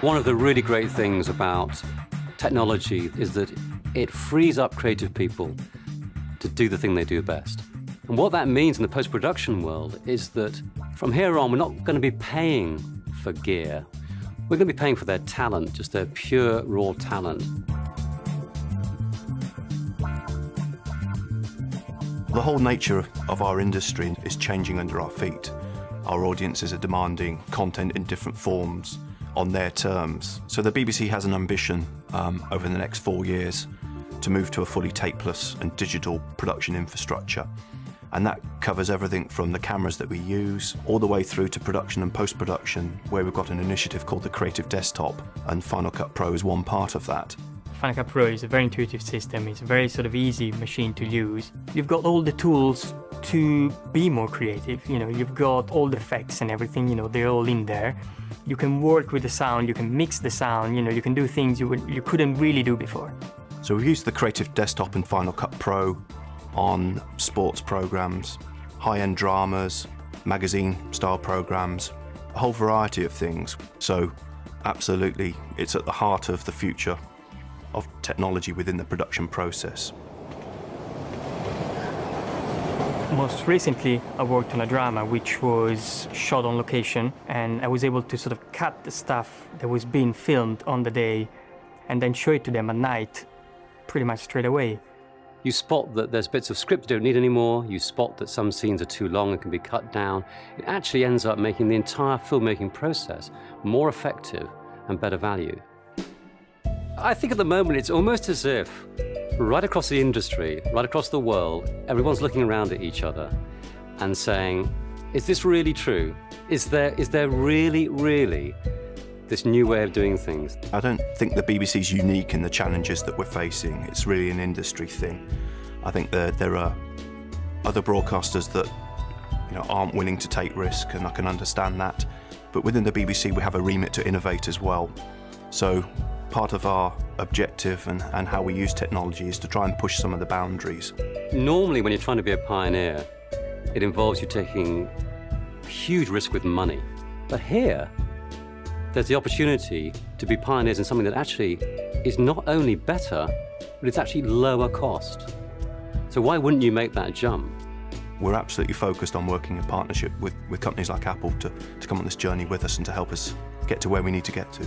One of the really great things about technology is that it frees up creative people to do the thing they do best. And what that means in the post-production world is that from here on, we're not going to be paying for gear. We're going to be paying for their talent, just their pure, raw talent. The whole nature of our industry is changing under our feet. Our audiences are demanding content in different forms on their terms. So the BBC has an ambition over the next 4 years to move to a fully tapeless and digital production infrastructure. And that covers everything from the cameras that we use all the way through to production and post-production, where we've got an initiative called the Creative Desktop, and FinalCut Pro is one part of that. FinalCut Pro is a very intuitive system. It's a very sort of easy machine to use. You've got all the tools to be more creative. You know, you've got all the effects and everything, you know, they're all in there. You can work with the sound, you can mix the sound, you know, you can do things you couldn't really do before. So we've used the Creative Desktop and FinalCut Pro on sports programs, high-end dramas, magazine-style programs, a whole variety of things. So absolutely, it's at the heart of the future of technology within the production process. Most recently, I worked on a drama which was shot on location, and I was able to sort of cut the stuff that was being filmed on the day and then show it to them at night pretty much straight away. You spot that there's bits of script you don't need anymore. You spot that some scenes are too long and can be cut down. It actually ends up making the entire filmmaking process more effective and better value. I think at the moment it's almost as if right across the industry, right across the world, everyone's looking around at each other and saying, is this really true? Is there really this new way of doing things? I don't think the BBC's unique in the challenges that we're facing. It's really an industry thing. I think there are other broadcasters that, you know, aren't willing to take risk, and I can understand that. But within the BBC, we have a remit to innovate as well. So part of our objective and how we use technology is to try and push some of the boundaries. Normally, when you're trying to be a pioneer, it involves you taking huge risk with money. But here, there's the opportunity to be pioneers in something that actually is not only better, but it's actually lower cost. So why wouldn't you make that jump? We're absolutely focused on working in partnership with companies like Apple to come on this journey with us and to help us get to where we need to get to.